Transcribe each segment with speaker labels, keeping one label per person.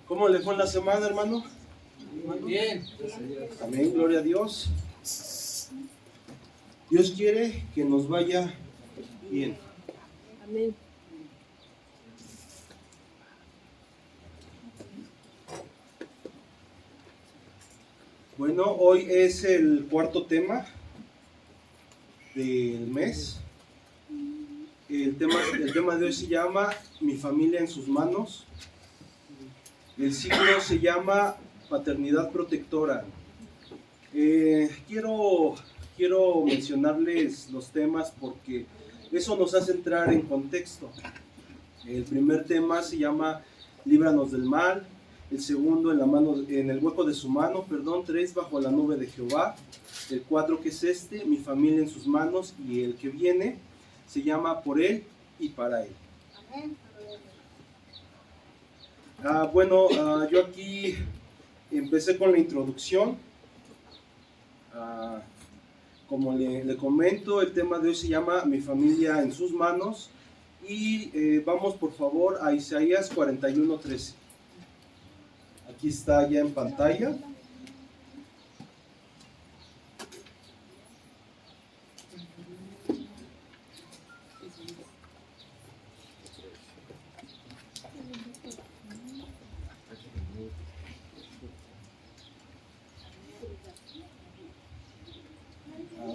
Speaker 1: ¿Cómo le fue en la semana, hermano?
Speaker 2: Muy bien.
Speaker 1: Amén, gloria a Dios. Dios quiere que nos vaya bien.
Speaker 3: Amén.
Speaker 1: Bueno, hoy es el cuarto tema del mes. El tema de hoy se llama Mi familia en sus manos. El ciclo se llama Paternidad Protectora. Quiero mencionarles los temas porque eso nos hace entrar en contexto. El primer tema se llama Líbranos del mal. El segundo, en el hueco de su mano. 3, bajo la nube de Jehová. El 4, que es Mi familia en sus manos. Y el que viene se llama Por él y para él. Yo aquí empecé con la introducción. Como le comento, el tema de hoy se llama Mi familia en sus manos. Y vamos por favor a Isaías 41:13. Aquí está ya en pantalla.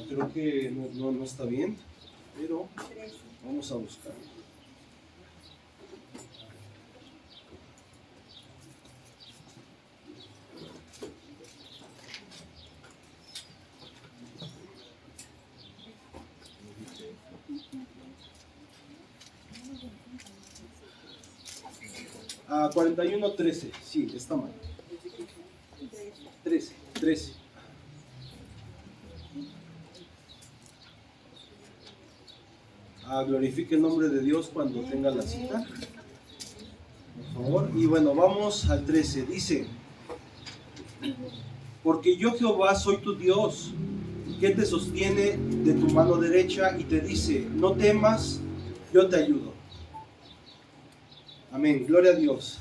Speaker 1: Creo que no está bien, pero vamos a buscar. A 41:13, sí, está mal. 13. Glorifique el nombre de Dios cuando tenga la cita, por favor. Y bueno, vamos al 13. Dice: Porque yo Jehová soy tu Dios, que te sostiene de tu mano derecha y te dice: no temas, yo te ayudo. Amén, gloria a Dios.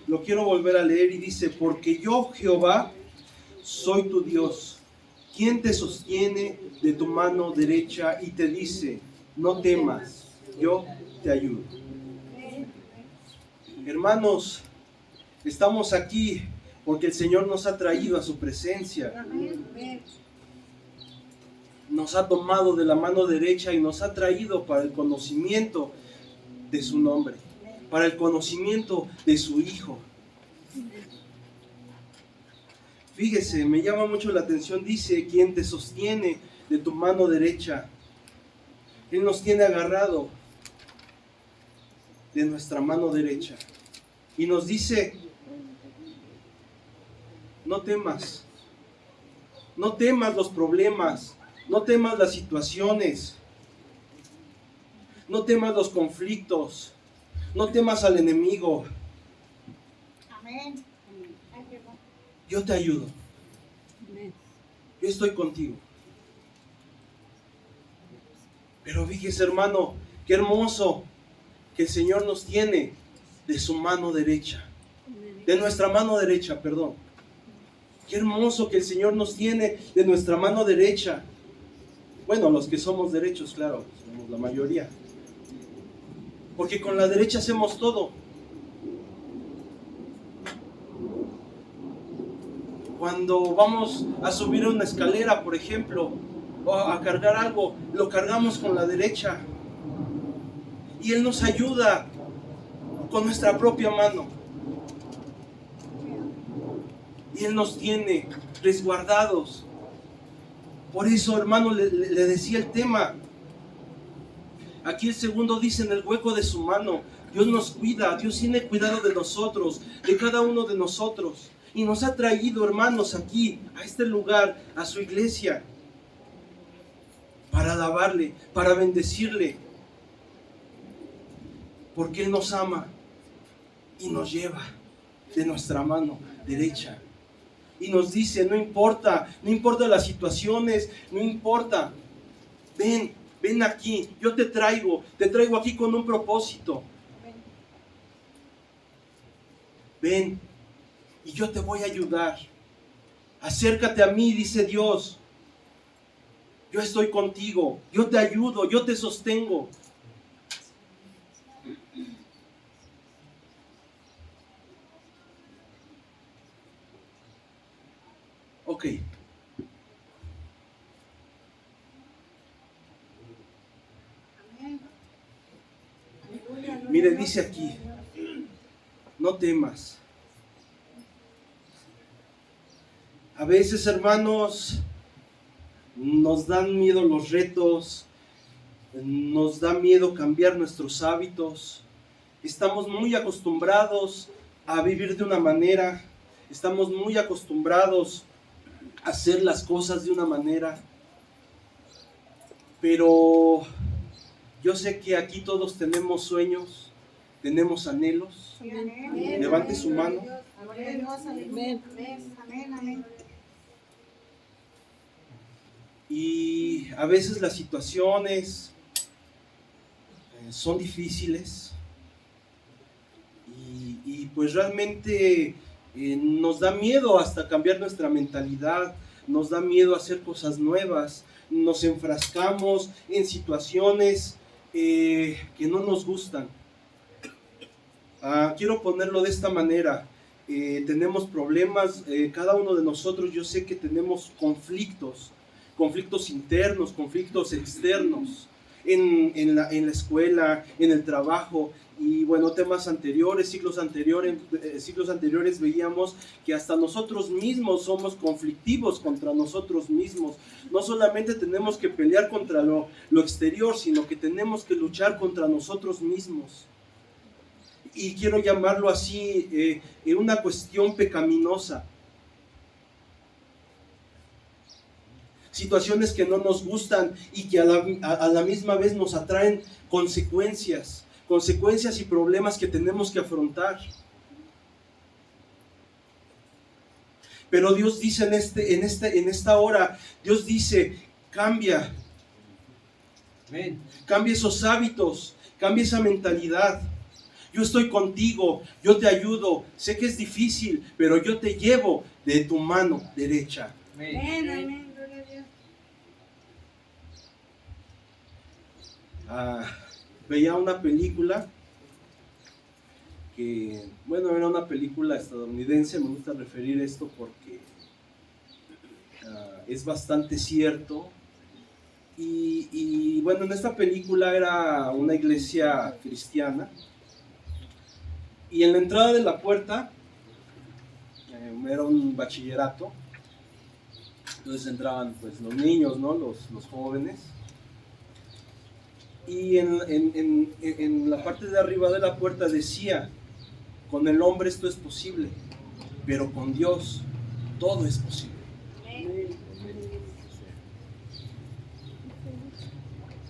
Speaker 1: Lo quiero volver a leer y dice: porque yo Jehová soy tu Dios, quien te sostiene de tu mano derecha y te dice: no temas, yo te ayudo. Hermanos, estamos aquí porque el Señor nos ha traído a su presencia. Nos ha tomado de la mano derecha y nos ha traído para el conocimiento de su nombre, para el conocimiento de su Hijo. Fíjese, me llama mucho la atención, dice: quien te sostiene de tu mano derecha. Él nos tiene agarrado de nuestra mano derecha y nos dice: no temas, no temas los problemas, no temas las situaciones, no temas los conflictos, no temas al enemigo.
Speaker 3: Amén.
Speaker 1: Yo te ayudo. Yo estoy contigo. Pero fíjese, hermano, qué hermoso que el Señor nos tiene de su mano derecha. De nuestra mano derecha, perdón. Qué hermoso que el Señor nos tiene de nuestra mano derecha. Bueno, los que somos derechos, claro, somos la mayoría. Porque con la derecha hacemos todo. Cuando vamos a subir una escalera, por ejemplo, o a cargar algo, lo cargamos con la derecha. Y Él nos ayuda con nuestra propia mano. Y Él nos tiene resguardados. Por eso, hermano, le decía el tema. Aquí el segundo dice: en el hueco de su mano. Dios nos cuida, Dios tiene cuidado de nosotros, de cada uno de nosotros. Y nos ha traído, hermanos, aquí, a este lugar, a su iglesia, para alabarle, para bendecirle. Porque Él nos ama y nos lleva de nuestra mano derecha. Y nos dice, no importa las situaciones, no importa. Ven aquí, yo te traigo aquí con un propósito. Ven, y yo te voy a ayudar. Acércate a mí, dice Dios. Yo estoy contigo, yo te ayudo, yo te sostengo. Ok. Mire, dice aquí, no temas. A veces, hermanos, nos dan miedo los retos, nos da miedo cambiar nuestros hábitos. Estamos muy acostumbrados a vivir de una manera, estamos muy acostumbrados a hacer las cosas de una manera, pero yo sé que aquí todos tenemos sueños, tenemos anhelos.
Speaker 3: Amén.
Speaker 1: Levante su mano.
Speaker 3: Amén. Amén.
Speaker 1: Y a veces las situaciones son difíciles y pues realmente nos da miedo hasta cambiar nuestra mentalidad, nos da miedo hacer cosas nuevas, nos enfrascamos en situaciones que no nos gustan. Quiero ponerlo de esta manera. Tenemos problemas, cada uno de nosotros, yo sé que tenemos conflictos internos, conflictos externos, en la escuela, en el trabajo, y bueno, temas anteriores, ciclos anteriores veíamos que hasta nosotros mismos somos conflictivos contra nosotros mismos. No solamente tenemos que pelear contra lo exterior, sino que tenemos que luchar contra nosotros mismos. Y quiero llamarlo así, una cuestión pecaminosa. Situaciones que no nos gustan y que a la misma vez nos atraen consecuencias y problemas que tenemos que afrontar. Pero Dios dice en esta hora, Dios dice, cambia. Cambia esos hábitos, cambia esa mentalidad. Yo estoy contigo, yo te ayudo. Sé que es difícil, pero yo te llevo de tu mano derecha.
Speaker 3: Amén.
Speaker 1: Veía una película que, bueno, era una película estadounidense. Me gusta referir esto porque es bastante cierto. Y bueno, en esta película era una iglesia cristiana. Y en la entrada de la puerta era un bachillerato. Entonces entraban pues los niños, ¿no? Los jóvenes. Y en la parte de arriba de la puerta decía, con el hombre esto es posible, pero con Dios todo es posible.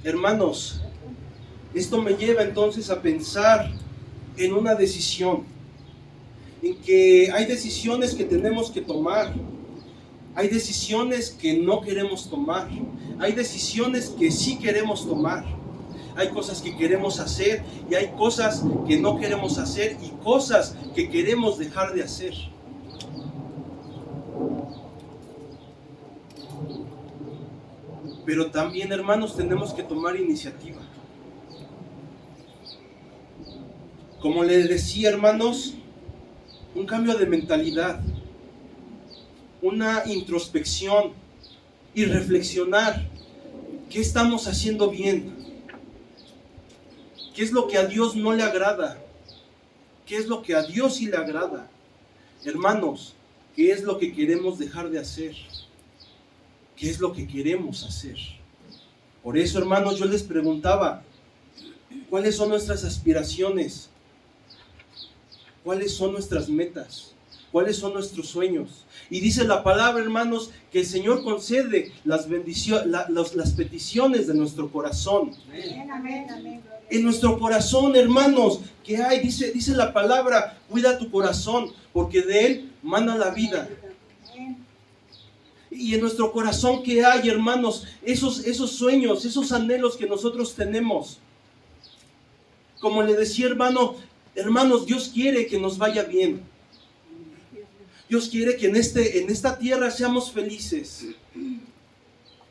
Speaker 1: Hermanos, esto me lleva entonces a pensar en una decisión, en que hay decisiones que tenemos que tomar, hay decisiones que no queremos tomar, hay decisiones que sí queremos tomar, hay cosas que queremos hacer y hay cosas que no queremos hacer y cosas que queremos dejar de hacer. Pero también, hermanos, tenemos que tomar iniciativa. Como les decía, hermanos, un cambio de mentalidad, una introspección y reflexionar qué estamos haciendo bien, qué es lo que a Dios no le agrada, qué es lo que a Dios sí le agrada. Hermanos, qué es lo que queremos dejar de hacer, qué es lo que queremos hacer. Por eso, hermanos, yo les preguntaba, ¿cuáles son nuestras aspiraciones? ¿Cuáles son nuestras metas? ¿Cuáles son nuestros sueños? Y dice la palabra, hermanos, que el Señor concede las peticiones de nuestro corazón.
Speaker 3: Amén.
Speaker 1: En nuestro corazón, hermanos, que hay, dice la palabra, cuida tu corazón, porque de él mana la vida. Y en nuestro corazón, ¿qué hay, hermanos? Esos sueños, esos anhelos que nosotros tenemos. Como le decía, hermanos, Dios quiere que nos vaya bien. Dios quiere que en esta tierra seamos felices.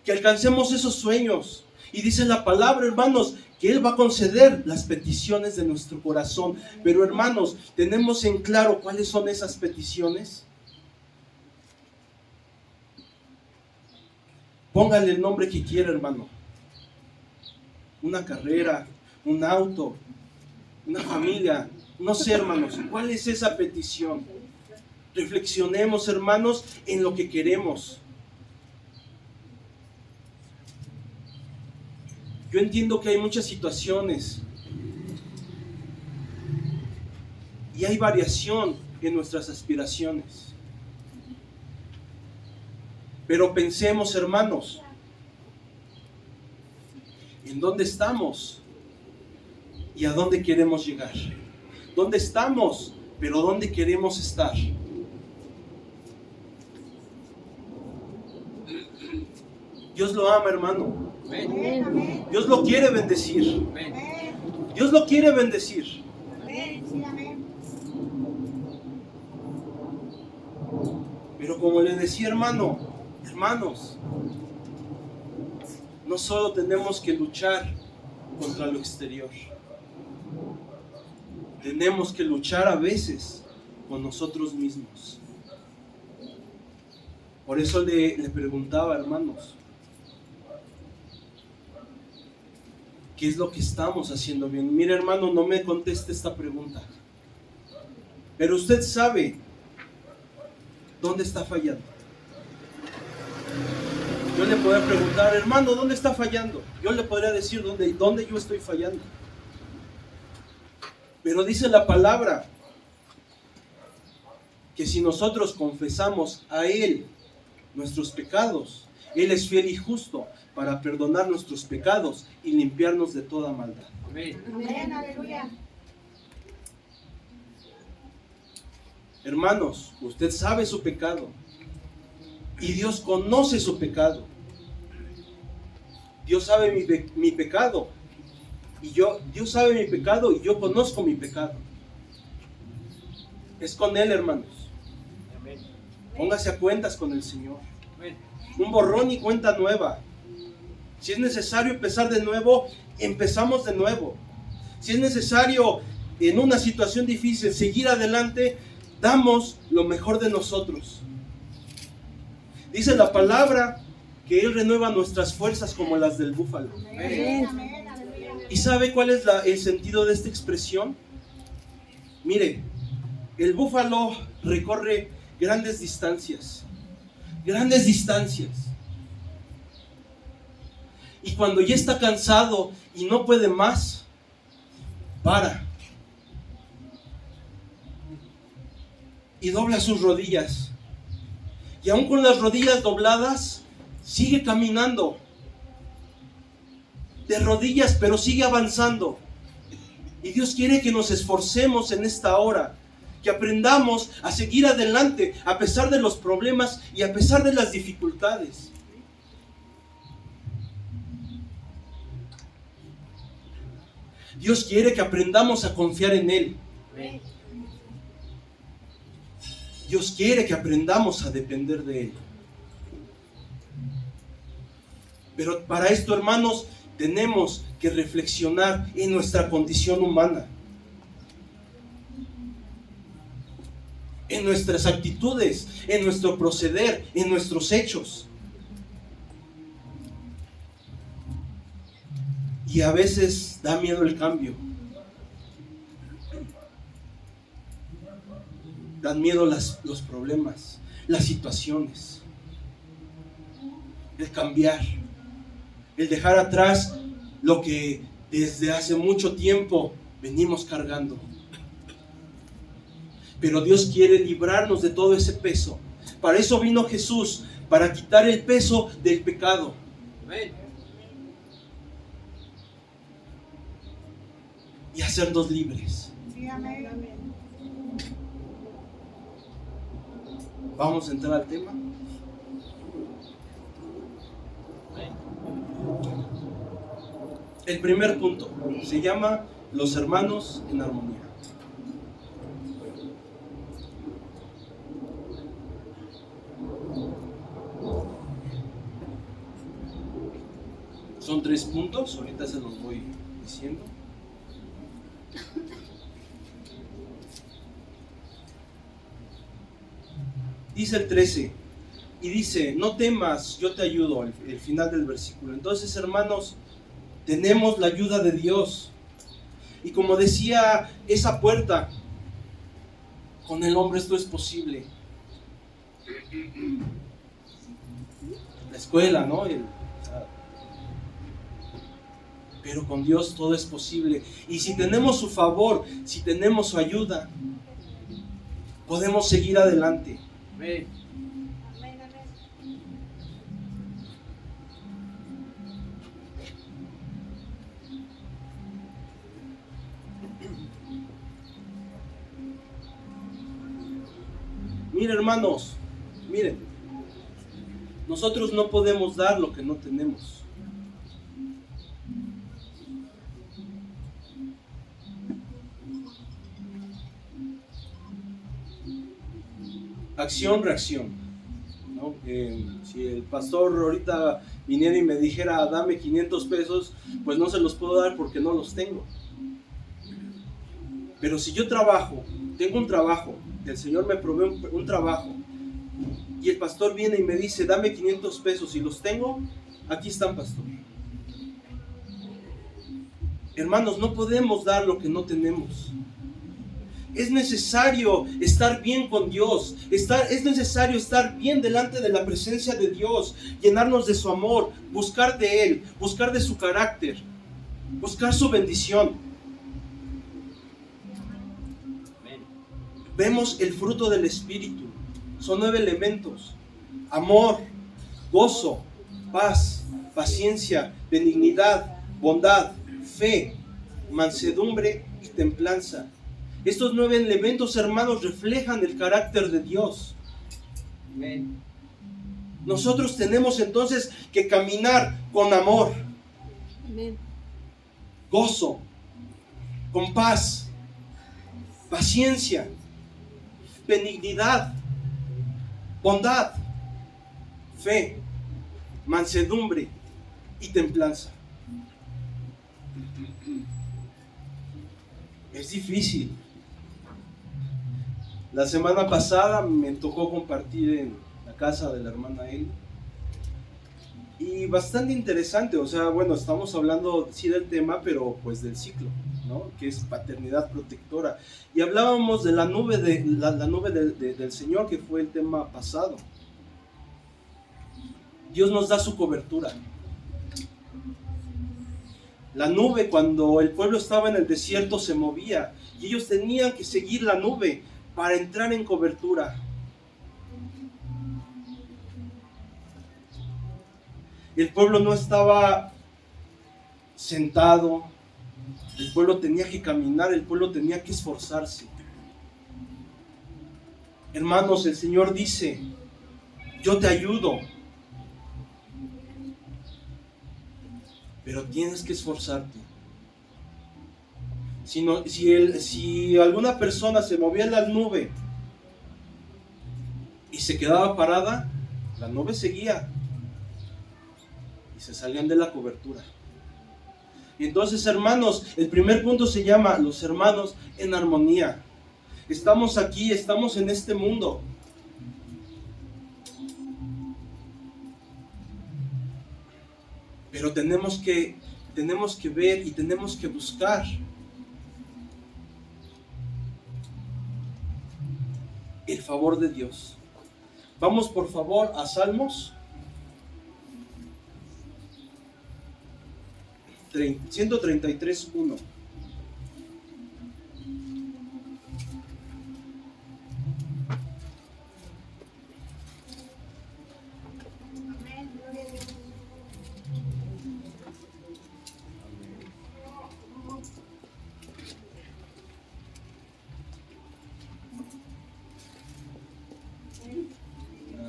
Speaker 1: Que alcancemos esos sueños. Y dice la palabra, hermanos, que Él va a conceder las peticiones de nuestro corazón. Pero, hermanos, ¿tenemos en claro cuáles son esas peticiones? Póngale el nombre que quiera, hermano. Una carrera, un auto, una familia. No sé, hermanos, ¿cuál es esa petición? Reflexionemos, hermanos, en lo que queremos. Yo entiendo que hay muchas situaciones y hay variación en nuestras aspiraciones. Pero pensemos, hermanos, en dónde estamos y a dónde queremos llegar. ¿Dónde estamos, pero dónde queremos estar? Dios lo ama, hermano.
Speaker 3: Amén, amén.
Speaker 1: Dios lo quiere bendecir.
Speaker 3: Amén.
Speaker 1: Dios lo quiere bendecir.
Speaker 3: Amén, sí, amén.
Speaker 1: Pero como les decía, hermanos, no solo tenemos que luchar contra lo exterior. Tenemos que luchar a veces con nosotros mismos. Por eso le preguntaba, hermanos, ¿qué es lo que estamos haciendo bien? Mire, hermano, no me conteste esta pregunta. Pero usted sabe dónde está fallando. Yo le podría preguntar, hermano, ¿dónde está fallando? Yo le podría decir dónde yo estoy fallando. Pero dice la palabra que si nosotros confesamos a Él nuestros pecados, Él es fiel y justo para perdonar nuestros pecados y limpiarnos de toda maldad.
Speaker 2: Amén.
Speaker 3: Amén, aleluya.
Speaker 1: Hermanos, usted sabe su pecado y Dios conoce su pecado. Dios sabe mi pecado y Dios sabe mi pecado y yo conozco mi pecado. Es con Él, hermanos.
Speaker 2: Amén.
Speaker 1: Póngase a cuentas con el Señor.
Speaker 2: Amén.
Speaker 1: Un borrón y cuenta nueva. Si es necesario empezar de nuevo, empezamos de nuevo. Si es necesario en una situación difícil seguir adelante, damos lo mejor de nosotros. Dice la palabra que Él renueva nuestras fuerzas como las del búfalo.
Speaker 3: Amén, amén, aleluya.
Speaker 1: ¿Y sabe cuál es el sentido de esta expresión? Mire, el búfalo recorre grandes distancias. Grandes distancias. Y cuando ya está cansado y no puede más, para. Y dobla sus rodillas. Y aún con las rodillas dobladas, sigue caminando. De rodillas, pero sigue avanzando. Y Dios quiere que nos esforcemos en esta hora. Que aprendamos a seguir adelante a pesar de los problemas y a pesar de las dificultades. Dios quiere que aprendamos a confiar en Él.
Speaker 2: Amén.
Speaker 1: Dios quiere que aprendamos a depender de Él. Pero para esto, hermanos, tenemos que reflexionar en nuestra condición humana. En nuestras actitudes, en nuestro proceder, en nuestros hechos. Y a veces da miedo el cambio. Dan miedo los problemas, las situaciones. El cambiar. El dejar atrás lo que desde hace mucho tiempo venimos cargando. Pero Dios quiere librarnos de todo ese peso. Para eso vino Jesús, para quitar el peso del pecado.
Speaker 2: Amén.
Speaker 1: Y hacernos libres.
Speaker 3: Sí, amén, amén.
Speaker 1: Vamos a entrar al tema. El primer punto se llama los hermanos en armonía. Son 3 puntos, ahorita se los voy diciendo. Dice el 13, y dice, no temas, yo te ayudo, el final del versículo. Entonces, hermanos, tenemos la ayuda de Dios. Y como decía esa puerta, con el hombre esto es posible. La escuela, ¿no? Pero con Dios todo es posible. Y si tenemos su favor, si tenemos su ayuda, podemos seguir adelante.
Speaker 2: Amén.
Speaker 3: Amén, amén.
Speaker 1: Miren, hermanos, miren, nosotros no podemos dar lo que no tenemos. Acción, reacción, ¿no? Si el pastor ahorita viniera y me dijera, dame 500 pesos, pues no se los puedo dar porque no los tengo. Pero si yo trabajo, tengo un trabajo, el Señor me provee un trabajo, y el pastor viene y me dice, dame 500 pesos y los tengo, aquí están, pastor. Hermanos, no podemos dar lo que no tenemos. Es necesario estar bien con Dios, es necesario estar bien delante de la presencia de Dios, llenarnos de su amor, buscar de Él, buscar de su carácter, buscar su bendición. Vemos el fruto del Espíritu, son 9 elementos: amor, gozo, paz, paciencia, benignidad, bondad, fe, mansedumbre y templanza. Estos 9 elementos, hermanos, reflejan el carácter de Dios.
Speaker 2: Amén.
Speaker 1: Nosotros tenemos entonces que caminar con amor,
Speaker 4: Amén.
Speaker 1: gozo, con paz, paciencia, benignidad, bondad, fe, mansedumbre y templanza. Es difícil. La semana pasada me tocó compartir en la casa de la hermana Eli. Y bastante interesante, o sea, bueno, estamos hablando sí del tema, pero pues del ciclo, ¿no? Que es paternidad protectora. Y hablábamos de la nube, la nube del Señor, que fue el tema pasado. Dios nos da su cobertura. La nube, cuando el pueblo estaba en el desierto, se movía y ellos tenían que seguir la nube para entrar en cobertura. El pueblo no estaba sentado, el pueblo tenía que caminar, el pueblo tenía que esforzarse. Hermanos, el Señor dice, yo te ayudo, pero tienes que esforzarte. Si alguna persona se movía en la nube y se quedaba parada, la nube seguía y se salían de la cobertura. Y entonces, hermanos, el primer punto se llama los hermanos en armonía. Estamos aquí, estamos en este mundo. Pero tenemos que ver y tenemos que buscar el favor de Dios. Vamos por favor a Salmos 133:1.
Speaker 3: Amén. Gloria a Dios.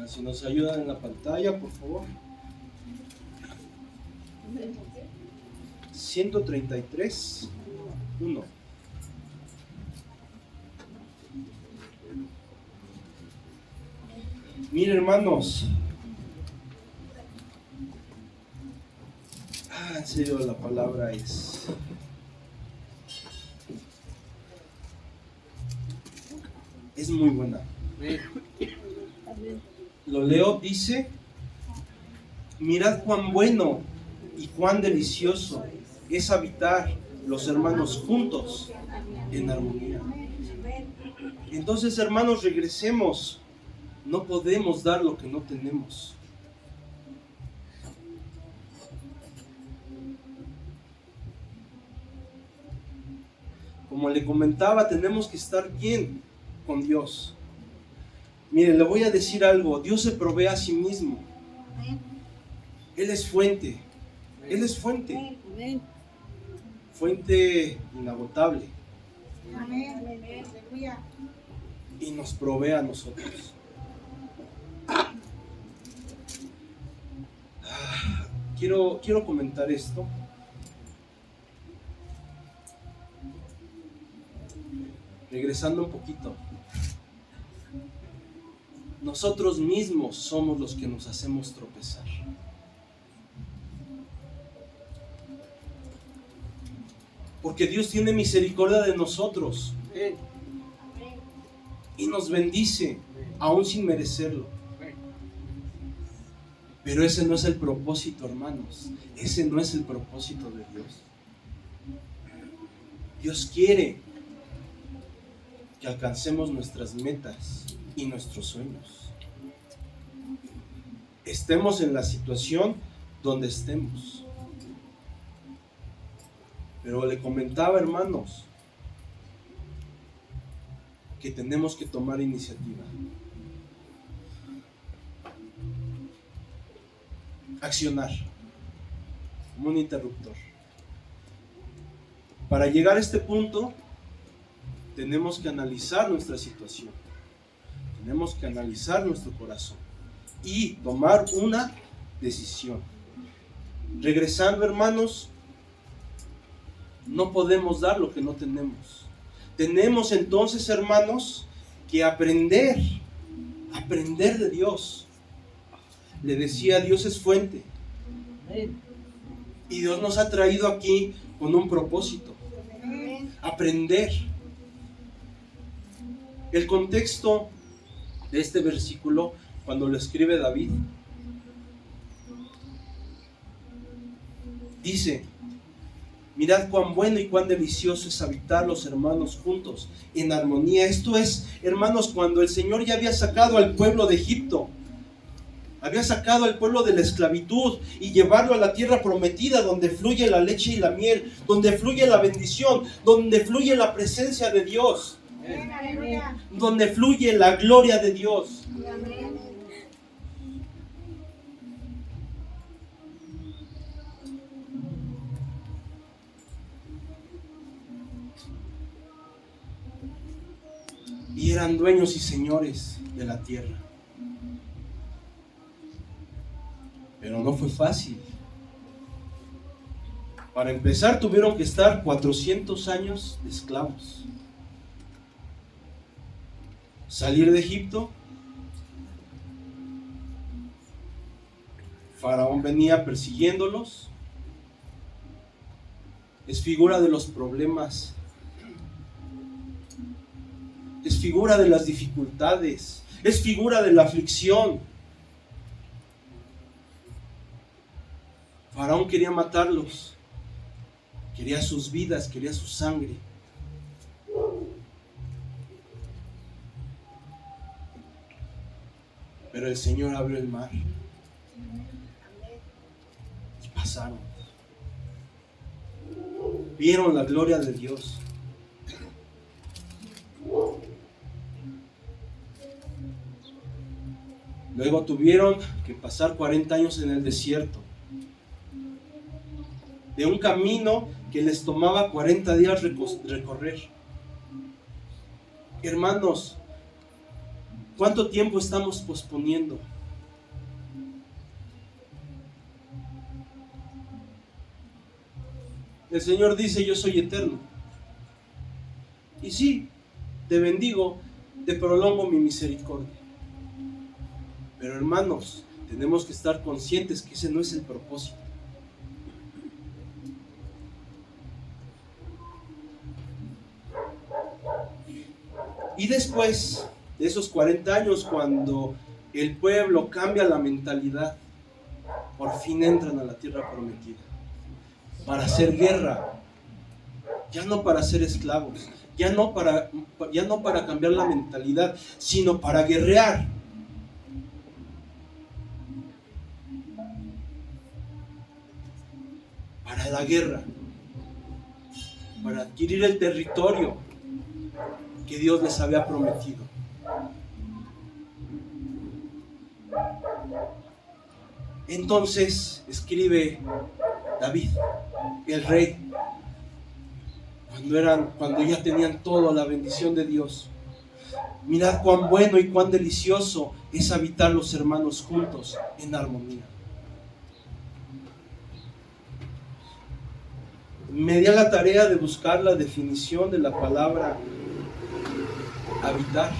Speaker 1: Si nos ayudan en la pantalla, por favor. 133, 1. Miren, hermanos, en serio la palabra es muy buena. Lo leo, dice: mirad cuán bueno y cuán delicioso es habitar los hermanos juntos en armonía. Entonces, hermanos, regresemos. No podemos dar lo que no tenemos. Como le comentaba, tenemos que estar bien con Dios. Mire, le voy a decir algo. Dios se provee a sí mismo. Él es fuente. Él es fuente. Fuente inagotable. Y nos provee a nosotros. Quiero comentar esto. Regresando un poquito. Nosotros mismos somos los que nos hacemos tropezar. Porque Dios tiene misericordia de nosotros. Y nos bendice, aún sin merecerlo. Pero ese no es el propósito, hermanos. Ese no es el propósito de Dios. Dios quiere que alcancemos nuestras metas y nuestros sueños. Estemos en la situación donde estemos. Pero le comentaba, hermanos, que tenemos que tomar iniciativa. Accionar como un interruptor. Para llegar a este punto, tenemos que analizar nuestra situación. Tenemos que analizar nuestro corazón y tomar una decisión. Regresando, hermanos, no podemos dar lo que no tenemos. Tenemos entonces, hermanos, que aprender de Dios. Le decía, Dios es fuente. Y Dios nos ha traído aquí con un propósito. Aprender. El contexto de este versículo, cuando lo escribe David, dice: mirad cuán bueno y cuán delicioso es habitar los hermanos juntos en armonía. Esto es, hermanos, cuando el Señor ya había sacado al pueblo de Egipto, había sacado al pueblo de la esclavitud y llevarlo a la tierra prometida, donde fluye la leche y la miel, donde fluye la bendición, donde fluye la presencia de Dios, donde fluye la gloria de Dios. Y eran dueños y señores de la tierra. Pero no fue fácil. Para empezar, tuvieron que estar 400 años de esclavos. Salir de Egipto. Faraón venía persiguiéndolos. Es figura de los problemas. Es figura de las dificultades. Es figura de la aflicción. Faraón quería matarlos. Quería sus vidas, quería su sangre. Pero el Señor abrió el mar. Y pasaron. Vieron la gloria de Dios. Luego tuvieron que pasar 40 años en el desierto, de un camino que les tomaba 40 días recorrer. Hermanos, ¿cuánto tiempo estamos posponiendo? El Señor dice: yo soy eterno. Y sí, te bendigo, te prolongo mi misericordia. Pero hermanos, tenemos que estar conscientes que ese no es el propósito. Y después de esos 40 años, cuando el pueblo cambia la mentalidad, por fin entran a la tierra prometida para hacer guerra, ya no para ser esclavos, ya no para cambiar la mentalidad, sino para guerrear. Para la guerra, para adquirir el territorio que Dios les había prometido. Entonces escribe David, el rey, cuando ya tenían toda la bendición de Dios: mirad cuán bueno y cuán delicioso es habitar los hermanos juntos en armonía. Me di a la tarea de buscar la definición de la palabra habitar.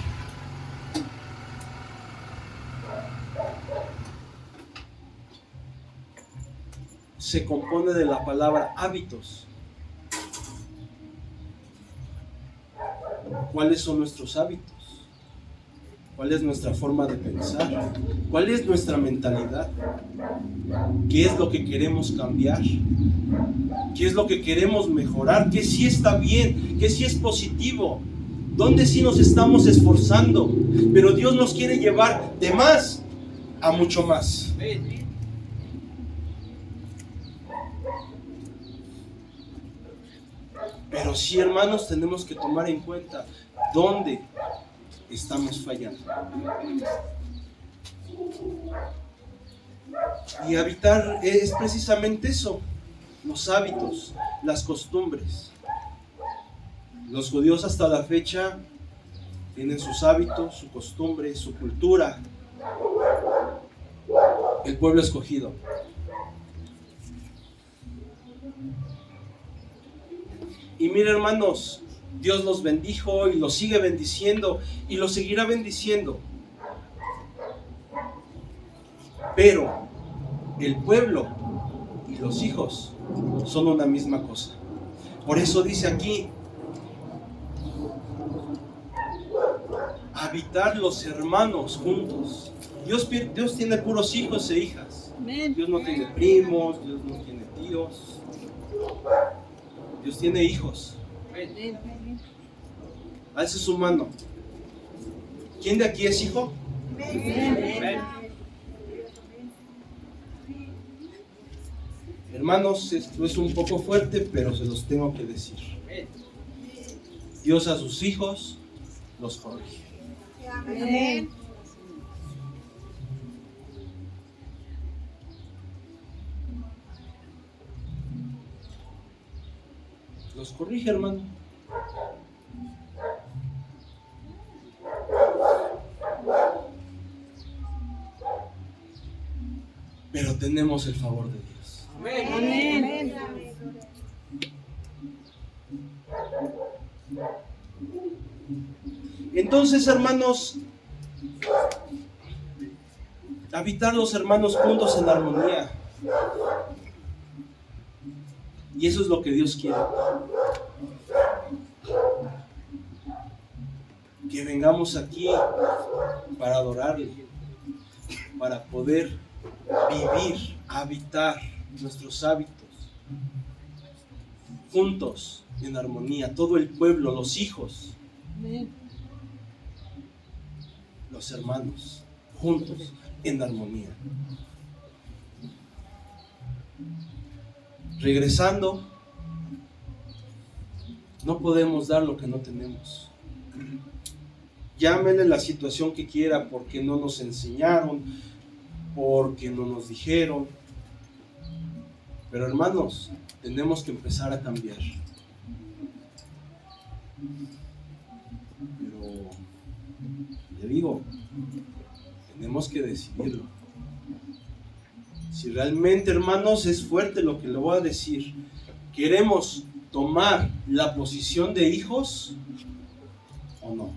Speaker 1: Se compone de la palabra hábitos. ¿Cuáles son nuestros hábitos? ¿Cuál es nuestra forma de pensar? ¿Cuál es nuestra mentalidad? ¿Qué es lo que queremos cambiar? ¿Qué es lo que queremos mejorar? ¿Qué sí está bien? ¿Qué sí es positivo? ¿Dónde sí nos estamos esforzando? Pero Dios nos quiere llevar de más a mucho más. Pero sí, hermanos, tenemos que tomar en cuenta dónde estamos fallando. Y habitar es precisamente eso: los hábitos, las costumbres. Los judíos hasta la fecha tienen sus hábitos, su costumbre, su cultura. El pueblo escogido. Y mira, hermanos, Dios los bendijo y los sigue bendiciendo y los seguirá bendiciendo. Pero el pueblo y los hijos son una misma cosa. Por eso dice aquí: habitar los hermanos juntos. Dios tiene puros hijos e hijas. Dios no tiene primos, Dios no tiene tíos. Dios tiene hijos. Alce su mano. ¿Quién de aquí es hijo? Hermanos, esto es un poco fuerte, pero se los tengo que decir. Dios a sus hijos los corrige.
Speaker 3: Amén.
Speaker 1: Los corrige, hermano. Pero tenemos el favor de Dios.
Speaker 3: Amén.
Speaker 1: Entonces, hermanos, habitar los hermanos juntos en armonía. Y eso es lo que Dios quiere. Que vengamos aquí para adorarle, para poder vivir, habitar nuestros hábitos juntos en armonía. Todo el pueblo, los hijos, los hermanos, juntos en armonía. Regresando, no podemos dar lo que no tenemos. Llámele la situación que quiera, porque no nos enseñaron, porque no nos dijeron. Pero hermanos, tenemos que empezar a cambiar. Pero, le digo, tenemos que decidirlo. Si realmente, hermanos, es fuerte lo que le voy a decir, ¿Queremos tomar la posición de hijos o no?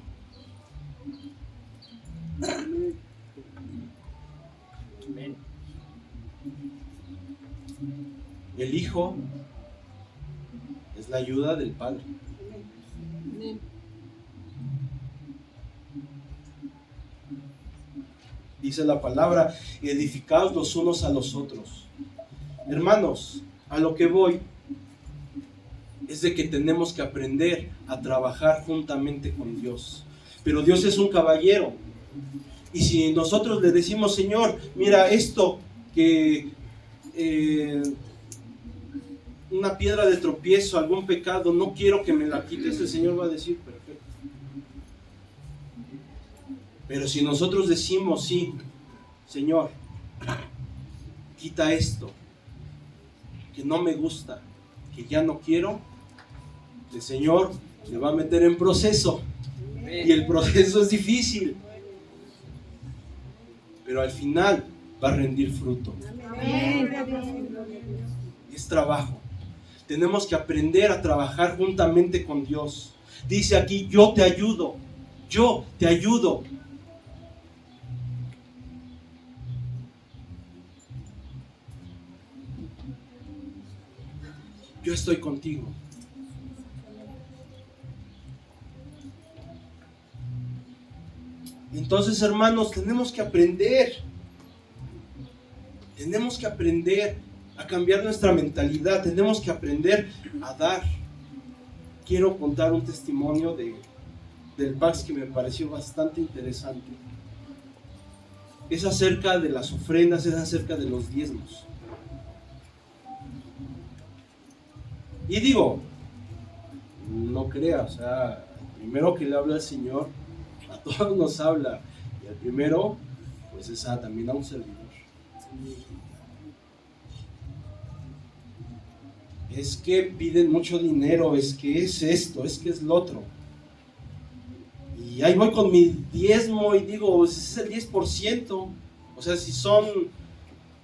Speaker 1: El hijo es la ayuda del padre. Dice la palabra, edificaos los unos a los otros. Hermanos, a lo que voy es de que tenemos que aprender a trabajar juntamente con Dios. Pero Dios es un caballero. Y si nosotros le decimos, Señor, mira esto que una piedra de tropiezo, algún pecado, no quiero que me la quites, el Señor va a decir, perfecto. Pero si nosotros decimos, sí, Señor, quita esto, que no me gusta, que ya no quiero, el Señor le va a meter en proceso. Y el proceso es difícil, pero al final va a rendir fruto. Es trabajo. Tenemos que aprender a trabajar juntamente con Dios. Dice aquí, yo te ayudo. Yo te ayudo. Yo estoy contigo. Entonces, hermanos, tenemos que aprender a cambiar nuestra mentalidad, tenemos que aprender a dar. Quiero contar un testimonio del Pax que me pareció bastante interesante. Es acerca de las ofrendas, es acerca de los diezmos. Y digo, no creas, o sea, primero que le habla al Señor, a todos nos habla, y el primero pues es también a un servidor. Es que piden mucho dinero, es que es esto, es que es lo otro, y ahí voy con mi diezmo y digo, ese es el 10%, o sea, si son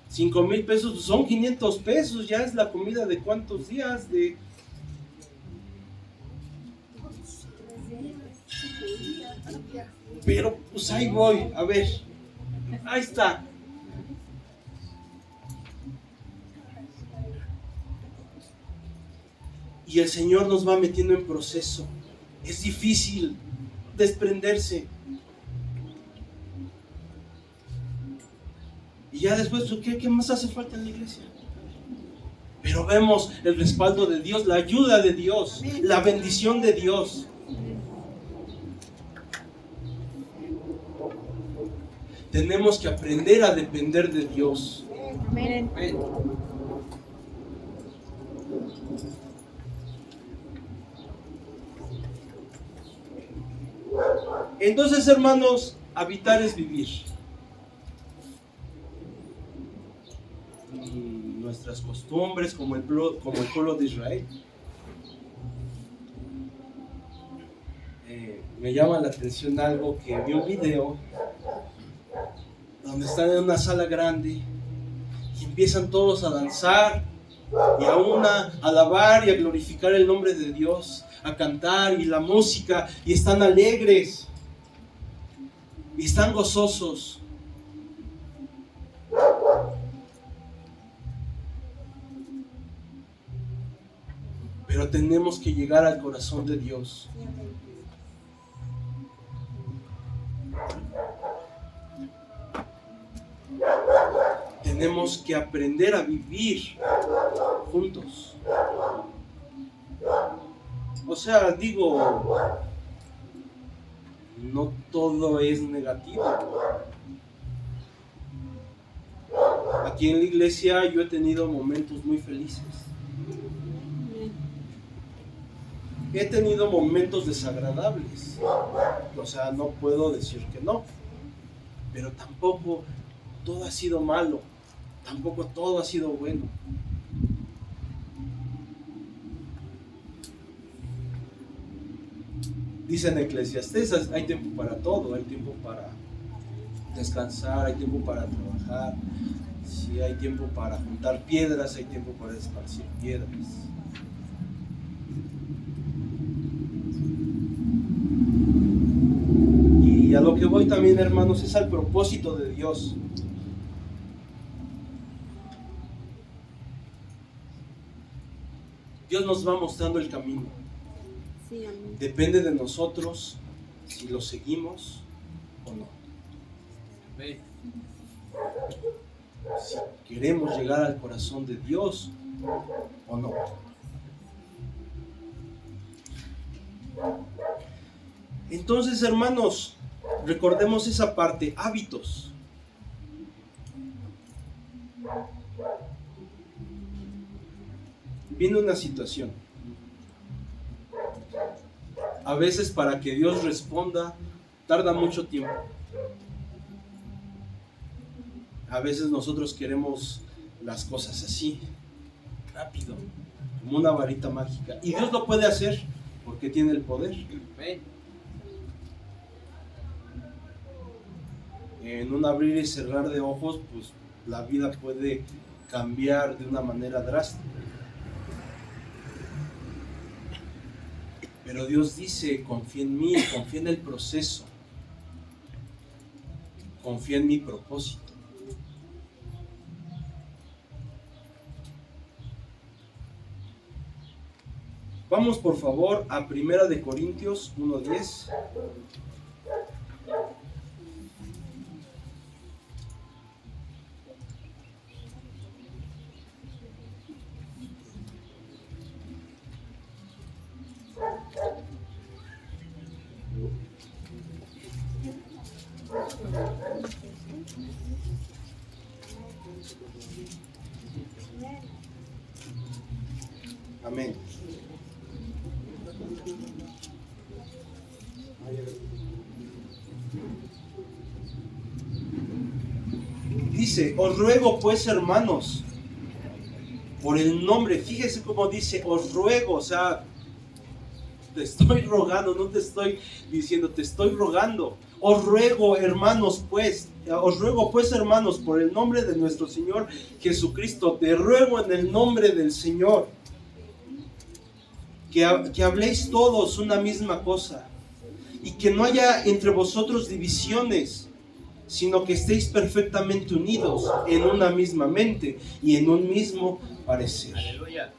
Speaker 1: 5,000 pesos, pues son 500 pesos, ya es la comida de cuántos días, pero pues ahí voy, a ver, ahí está. Y el Señor nos va metiendo en proceso. Es difícil desprenderse. Y ya después, ¿qué más hace falta en la iglesia? Pero vemos el respaldo de Dios, la ayuda de Dios, la bendición de Dios. Tenemos que aprender a depender de Dios.
Speaker 3: Amén.
Speaker 1: Entonces, hermanos, habitar es vivir. Nuestras costumbres, como el pueblo de Israel. Me llama la atención algo que vi un video donde están en una sala grande y empiezan todos a danzar y a alabar y a glorificar el nombre de Dios, a cantar, y la música, y están alegres y están gozosos. Pero tenemos que llegar al corazón de Dios. Tenemos que aprender a vivir juntos. O sea, digo, no todo es negativo. Aquí en la iglesia yo he tenido momentos muy felices. He tenido momentos desagradables. O sea, no puedo decir que no. Pero tampoco todo ha sido malo. Tampoco todo ha sido bueno. Dice en Eclesiastés, hay tiempo para todo, hay tiempo para descansar, hay tiempo para trabajar, sí, hay tiempo para juntar piedras, hay tiempo para esparcir piedras. que voy también, hermanos, es al propósito de Dios. Dios nos va mostrando el camino.
Speaker 3: Sí, amén.
Speaker 1: Depende de nosotros si lo seguimos o no. Si queremos llegar al corazón de Dios o no. Entonces, hermanos, recordemos esa parte, hábitos. Viene una situación. A veces para que Dios responda tarda mucho tiempo. A veces nosotros queremos las cosas así, rápido, como una varita mágica. Y Dios lo puede hacer porque tiene el poder. En un abrir y cerrar de ojos, pues la vida puede cambiar de una manera drástica. Pero Dios dice, confía en mí, confía en el proceso, confía en mi propósito. Vamos por favor a 1 de Corintios 1:10. Amén. Dice, os ruego pues, hermanos, por el nombre, fíjese cómo dice, os ruego, o sea, te estoy rogando, no te estoy diciendo, te estoy rogando. Os ruego, hermanos, hermanos, por el nombre de nuestro Señor Jesucristo, te ruego en el nombre del Señor, que habléis todos una misma cosa, y que no haya entre vosotros divisiones, sino que estéis perfectamente unidos en una misma mente y en un mismo parecer.
Speaker 2: Aleluya.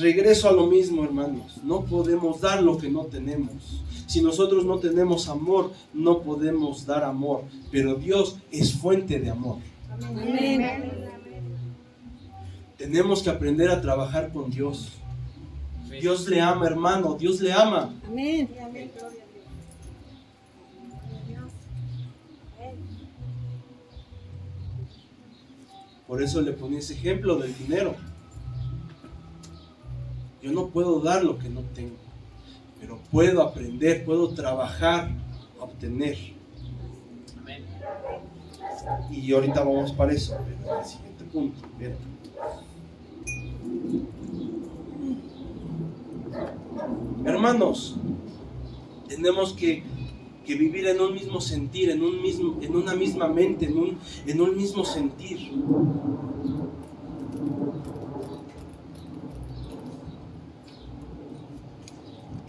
Speaker 1: Regreso a lo mismo, hermanos. No podemos dar lo que no tenemos. Si nosotros no tenemos amor, no podemos dar amor. Pero Dios es fuente de amor.
Speaker 3: Amén.
Speaker 1: Tenemos que aprender a trabajar con Dios. Dios le ama, hermano. Dios le ama.
Speaker 3: Amén.
Speaker 1: Por eso le ponía ese ejemplo del dinero. Yo no puedo dar lo que no tengo, pero puedo aprender, puedo trabajar a obtener.
Speaker 2: Amén.
Speaker 1: Y ahorita vamos para eso, pero el siguiente punto. Bien. Hermanos, tenemos que vivir en un mismo sentir, en una misma mente, en un mismo sentir.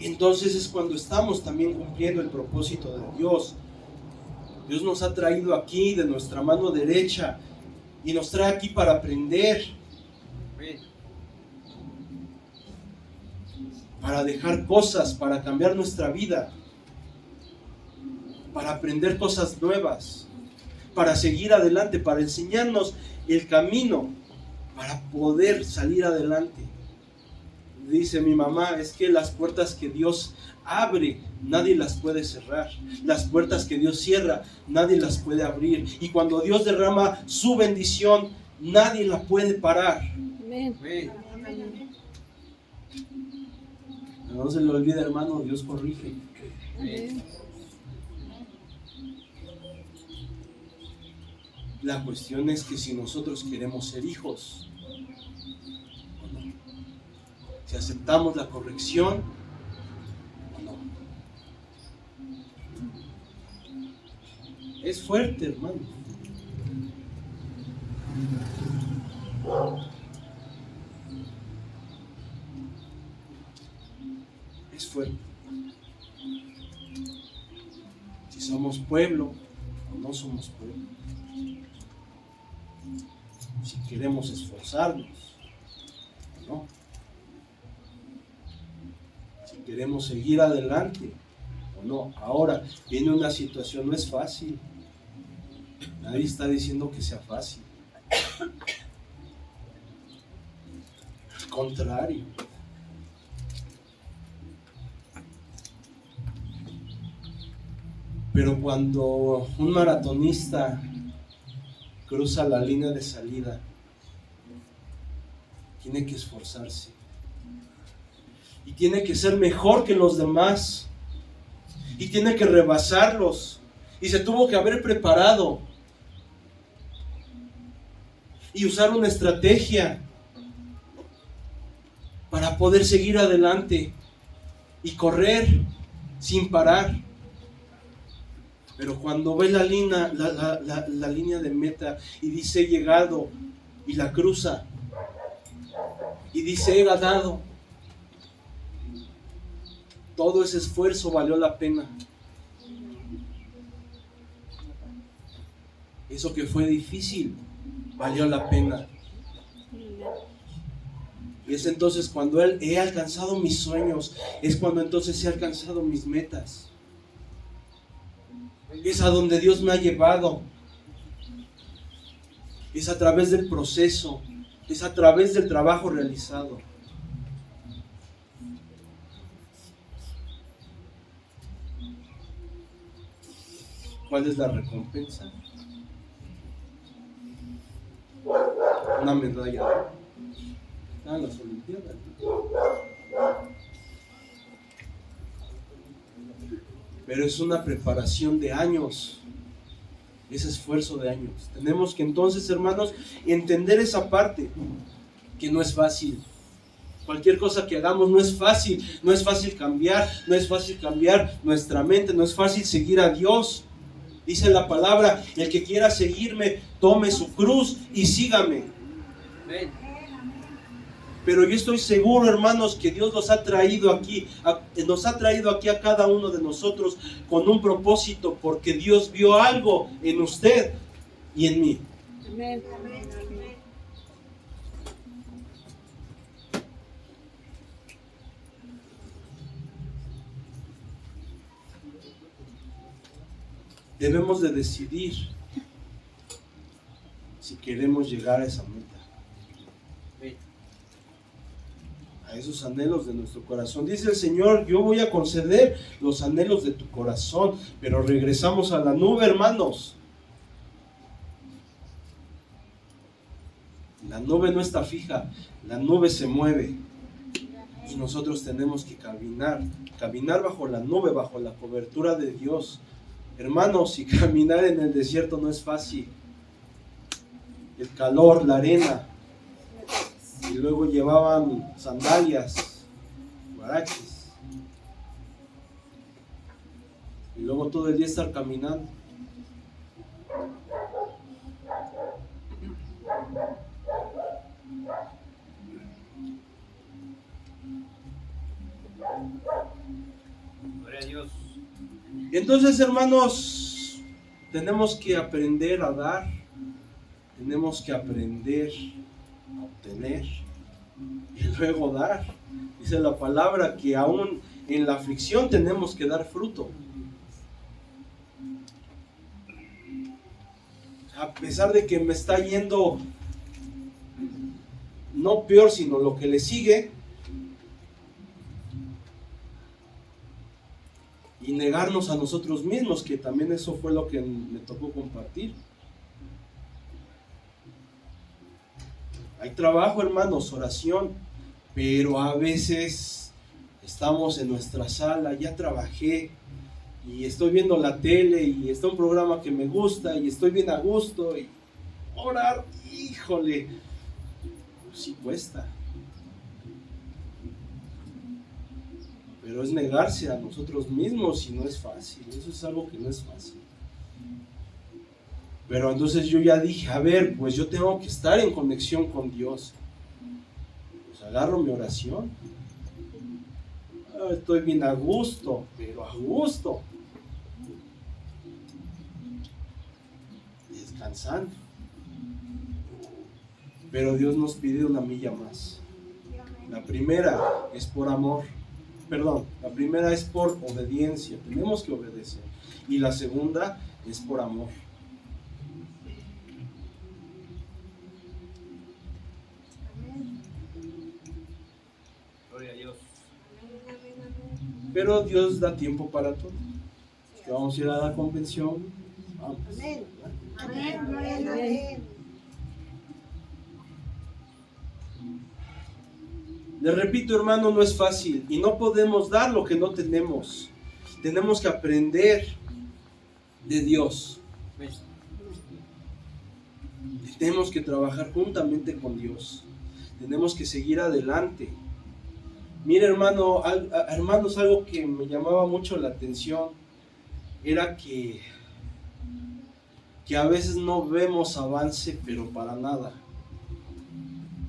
Speaker 1: Entonces es cuando estamos también cumpliendo el propósito de Dios. Dios nos ha traído aquí de nuestra mano derecha y nos trae aquí para aprender, para dejar cosas, para cambiar nuestra vida, para aprender cosas nuevas, para seguir adelante, para enseñarnos el camino, para poder salir adelante. Dice mi mamá, es que las puertas que Dios abre, nadie las puede cerrar. Las puertas que Dios cierra, nadie las puede abrir. Y cuando Dios derrama su bendición, nadie la puede parar.
Speaker 3: Amén.
Speaker 1: No se le olvide, hermano, Dios corrige.
Speaker 3: Amén.
Speaker 1: La cuestión es que si nosotros queremos ser hijos, o no. Si aceptamos la corrección o no. Es fuerte, hermano. Es fuerte. ¿somos pueblo o no somos pueblo? Si queremos esforzarnos o no. Si queremos seguir adelante o no. Ahora viene una situación, no es fácil. Nadie está diciendo que sea fácil. Al contrario. Pero cuando un maratonista cruza la línea de salida, tiene que esforzarse. Y tiene que ser mejor que los demás. Y tiene que rebasarlos. Y se tuvo que haber preparado. Y usar una estrategia para poder seguir adelante y correr sin parar. Pero cuando ve la línea de meta y dice he llegado y la cruza y dice he ganado, todo ese esfuerzo valió la pena. Eso que fue difícil valió la pena. Y es entonces cuando he alcanzado mis sueños, es cuando entonces he alcanzado mis metas. Es a donde Dios me ha llevado. Es a través del proceso, es a través del trabajo realizado. ¿Cuál es la recompensa? Una medalla. Las Olimpiadas. Pero es una preparación de años, ese esfuerzo de años. Tenemos que entonces, hermanos, entender esa parte, que no es fácil. Cualquier cosa que hagamos no es fácil cambiar, no es fácil cambiar nuestra mente, no es fácil seguir a Dios. Dice la palabra, el que quiera seguirme, tome su cruz y sígame.
Speaker 2: Amén.
Speaker 1: Pero yo estoy seguro, hermanos, que Dios nos ha traído aquí a cada uno de nosotros con un propósito, porque Dios vio algo en usted y en mí.
Speaker 3: Amén.
Speaker 1: Debemos de decidir si queremos llegar a esa meta, a esos anhelos de nuestro corazón. Dice el Señor, yo voy a conceder los anhelos de tu corazón. Pero regresamos a la nube, hermanos. La nube no está fija, la nube se mueve. Y nosotros tenemos que caminar bajo la nube, bajo la cobertura de Dios. Hermanos, y caminar en el desierto no es fácil. El calor, la arena. Y luego llevaban sandalias, guaraches. Y luego todo el día estar caminando.
Speaker 2: Gloria a Dios.
Speaker 1: Entonces, hermanos, tenemos que aprender a dar. Tenemos que aprender a obtener y luego dar. Dice la palabra que aún en la aflicción tenemos que dar fruto. A pesar de que me está yendo no peor, sino lo que le sigue, y negarnos a nosotros mismos, que también eso fue lo que me tocó compartir. Hay trabajo, hermanos, oración, pero a veces estamos en nuestra sala, ya trabajé y estoy viendo la tele y está un programa que me gusta y estoy bien a gusto y orar, híjole, sí cuesta. Pero es negarse a nosotros mismos y no es fácil, eso es algo que no es fácil. Pero entonces yo ya dije, a ver, pues yo tengo que estar en conexión con Dios. Pues agarro mi oración. Estoy bien a gusto, pero a gusto. cansando. Pero Dios nos pide una milla más. La primera es por amor. La primera es por obediencia. Tenemos que obedecer. Y la segunda es por amor.
Speaker 2: Gloria a Dios.
Speaker 1: Pero Dios da tiempo para todo. Que vamos a ir a la convención. Vamos.
Speaker 3: Amén.
Speaker 1: Les repito, hermano, no es fácil y no podemos dar lo que no tenemos. Tenemos que aprender de Dios. Tenemos que trabajar juntamente con Dios. Tenemos que seguir adelante. Mire, hermanos, algo que me llamaba mucho la atención era que a veces no vemos avance, pero para nada.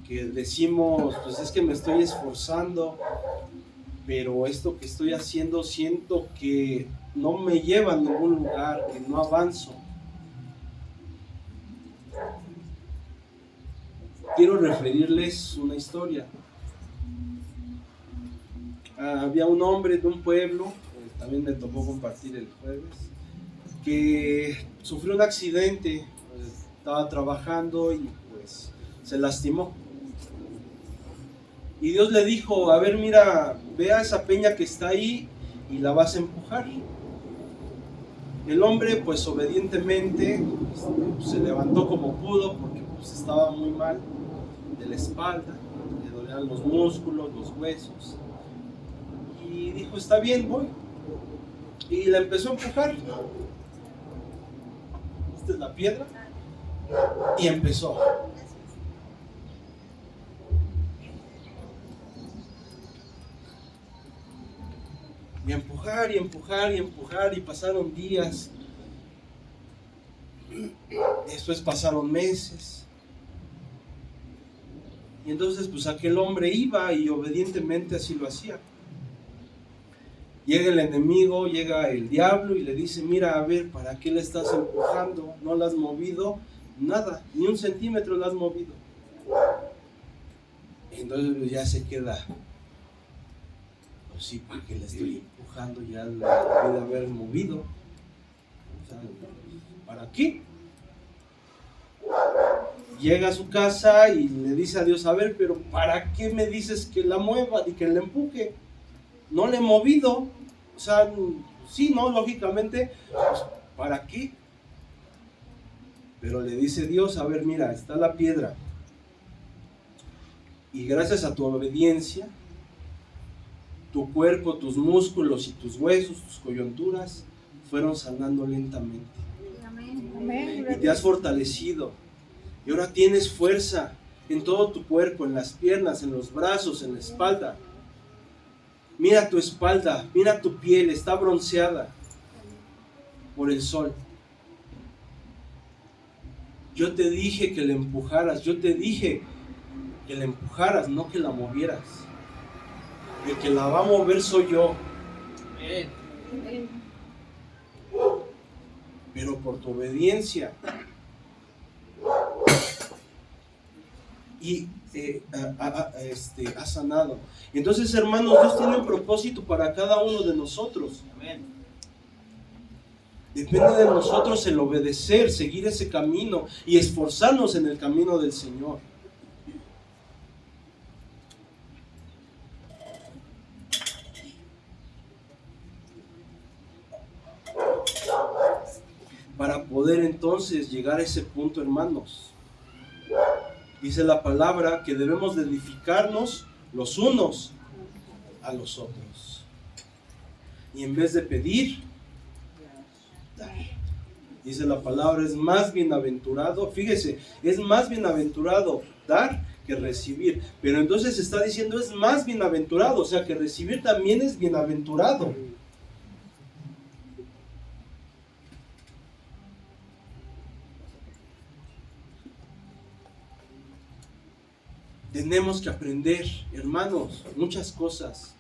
Speaker 1: Que decimos, pues es que me estoy esforzando, pero esto que estoy haciendo siento que no me lleva a ningún lugar, que no avanzo. Quiero referirles una historia. Había un hombre de un pueblo, también me tocó compartir el jueves, que sufrió un accidente, estaba trabajando y pues se lastimó. Y Dios le dijo, a ver, mira, ve a esa peña que está ahí y la vas a empujar. El hombre, pues obedientemente, se levantó como pudo porque pues, estaba muy mal de la espalda, le dolían los músculos, los huesos. Y dijo, está bien, voy. Y la empezó a empujar. Esta es la piedra. Y empezó. Y empujar, y empujar, y empujar, y pasaron días. Después pasaron meses. Y entonces pues aquel hombre iba y obedientemente así lo hacía. Llega el enemigo, llega el diablo y le dice, mira, a ver, ¿para qué le estás empujando? ¿No la has movido? Nada, ni un centímetro la has movido. Entonces pues, ya se queda. Pues sí, porque le estoy empujando, ya la debí de haber movido. O sea, ¿para qué? Llega a su casa y le dice a Dios, a ver, pero ¿para qué me dices que la mueva y que la empuje? No le he movido. O sea, sí, no, lógicamente, pues, ¿para qué? Pero le dice Dios, a ver, mira, está la piedra. Y gracias a tu obediencia, tu cuerpo, tus músculos y tus huesos, tus coyunturas, fueron sanando lentamente.
Speaker 3: Amén.
Speaker 1: Y te has fortalecido. Y ahora tienes fuerza en todo tu cuerpo, en las piernas, en los brazos, en la espalda. Mira tu espalda, mira tu piel, está bronceada por el sol. Yo te dije que la empujaras, yo te dije que la empujaras, no que la movieras. El que la va a mover soy yo.
Speaker 2: Amén.
Speaker 1: Pero por tu obediencia. Y ha sanado. Entonces, hermanos, Dios tiene un propósito para cada uno de nosotros.
Speaker 2: Amén.
Speaker 1: Depende de nosotros el obedecer, seguir ese camino y esforzarnos en el camino del Señor. Para poder entonces llegar a ese punto, hermanos. Dice la palabra que debemos de edificarnos los unos a los otros. Y en vez de pedir, dar. Dice la palabra, es más bienaventurado, fíjese, es más bienaventurado dar que recibir. Pero entonces está diciendo, es más bienaventurado, o sea que recibir también es bienaventurado. Tenemos que aprender, hermanos, muchas cosas.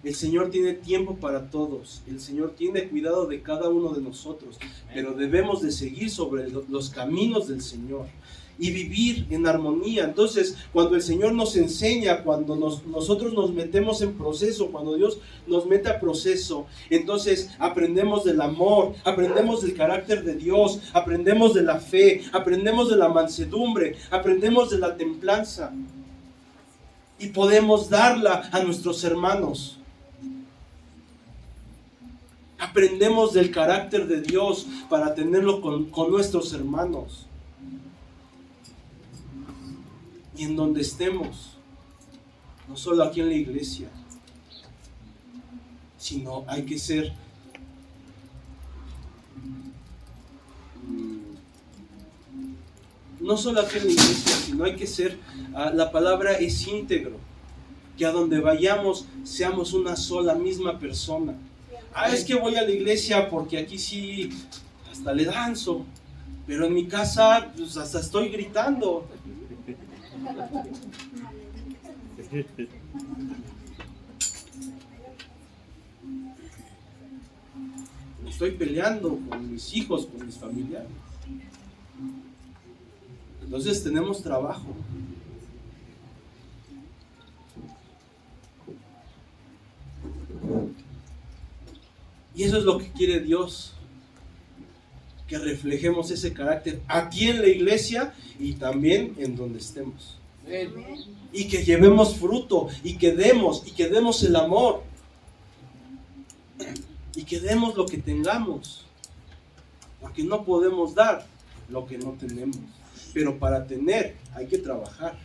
Speaker 1: El Señor tiene tiempo para todos. El Señor tiene cuidado de cada uno de nosotros. Pero debemos de seguir sobre los caminos del Señor y vivir en armonía. Entonces, cuando el Señor nos enseña, cuando nosotros nos metemos en proceso, cuando Dios nos mete a proceso, entonces aprendemos del amor, aprendemos del carácter de Dios, aprendemos de la fe, aprendemos de la mansedumbre, aprendemos de la templanza. Y podemos darla a nuestros hermanos. Aprendemos del carácter de Dios para tenerlo con nuestros hermanos. Y en donde estemos, no solo aquí en la iglesia, sino hay que ser no solo aquí en la iglesia, sino hay que ser, la palabra es íntegro, que a donde vayamos seamos una sola, misma persona. Es que voy a la iglesia porque aquí sí, hasta le danzo, pero en mi casa pues, hasta estoy gritando. Estoy peleando con mis hijos, con mis familiares. Entonces tenemos trabajo. Y eso es lo que quiere Dios, que reflejemos ese carácter aquí en la iglesia y también en donde estemos. Y que llevemos fruto, y que demos el amor, y que demos lo que tengamos, porque no podemos dar lo que no tenemos, pero para tener hay que trabajar.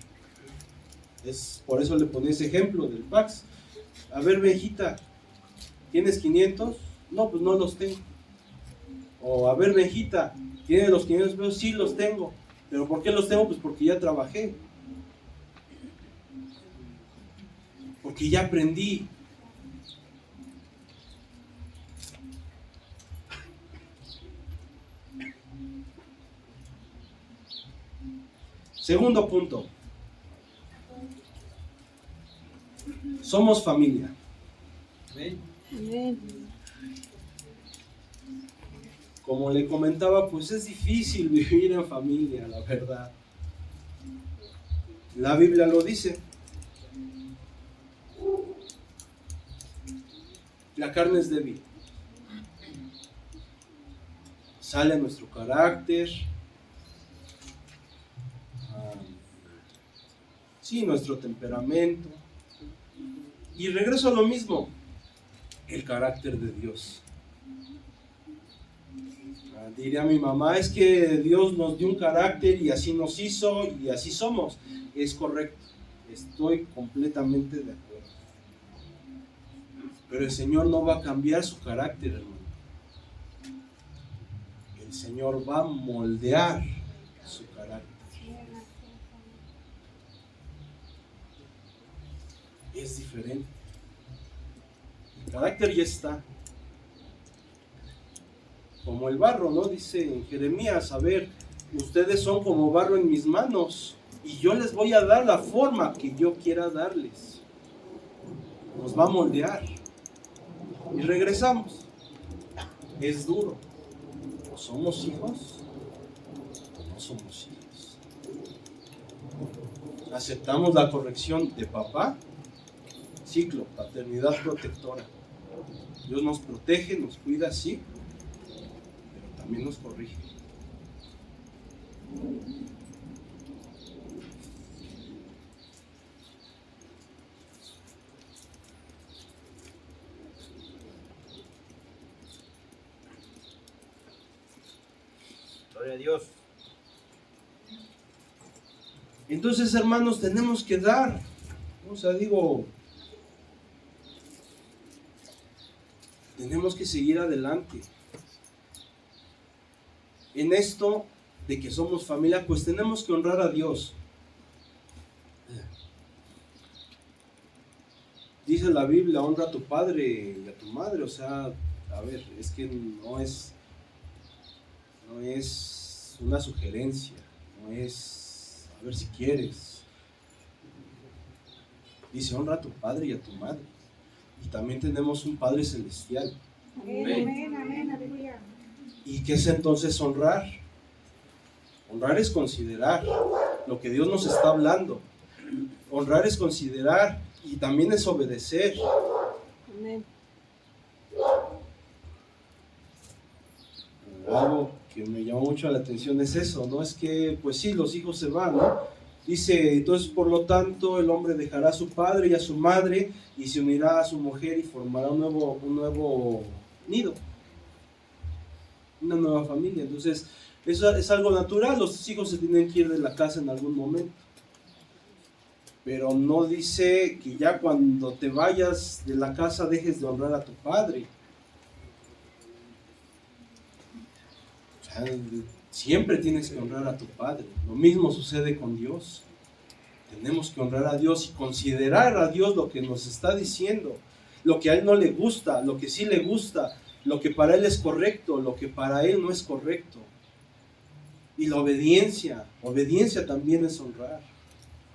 Speaker 1: Por eso le ponía ese ejemplo del Pax. A ver, Benjita, ¿tienes 500? No, pues no los tengo. O a ver, Benjita, ¿tienes los 500 pesos? Sí, los tengo. ¿Pero por qué los tengo? Pues porque ya trabajé. Porque ya aprendí. Segundo punto. Somos familia.
Speaker 2: Amén.
Speaker 1: Como le comentaba, pues es difícil vivir en familia, la verdad. La Biblia lo dice. La carne es débil. Sale nuestro carácter. Sí, nuestro temperamento. Y regreso a lo mismo. El carácter de Dios. Diría mi mamá, es que Dios nos dio un carácter y así nos hizo y así somos. Es correcto. Estoy completamente de acuerdo. Pero el Señor no va a cambiar su carácter, hermano. El Señor va a moldear su carácter. Es diferente. El carácter ya está. Como el barro, ¿no? Dice en Jeremías, a ver, ustedes son como barro en mis manos y yo les voy a dar la forma que yo quiera darles. Nos va a moldear. Y regresamos. Es duro. ¿O somos hijos o no somos hijos? ¿Aceptamos la corrección de papá? Ciclo, paternidad protectora. Dios nos protege, nos cuida, sí, pero también nos corrige.
Speaker 4: Gloria a Dios.
Speaker 1: Entonces, hermanos, tenemos que dar. O sea, tenemos que seguir adelante. En esto de que somos familia, pues tenemos que honrar a Dios. Dice la Biblia, honra a tu padre y a tu madre. O sea, a ver, es que no es una sugerencia, no es a ver si quieres. Dice, honra a tu padre y a tu madre. y también tenemos un Padre celestial.
Speaker 3: Amén, amén, aleluya.
Speaker 1: ¿Y qué es entonces honrar? Honrar es considerar lo que Dios nos está hablando. Honrar es considerar y también es obedecer.
Speaker 3: Amén.
Speaker 1: Algo que me llamó mucho la atención es eso, ¿no? Es que, pues sí, los hijos se van, ¿no? Dice, entonces por lo tanto el hombre dejará a su padre y a su madre y se unirá a su mujer y formará un nuevo nido, una nueva familia. Entonces, eso es algo natural, los hijos se tienen que ir de la casa en algún momento. Pero no dice que ya cuando te vayas de la casa dejes de honrar a tu padre. O sea, siempre tienes que honrar a tu padre. Lo mismo sucede con Dios. Tenemos que honrar a Dios y considerar a Dios lo que nos está diciendo, lo que a Él no le gusta, lo que sí le gusta, lo que para Él es correcto, lo que para Él no es correcto. Y la obediencia también es honrar,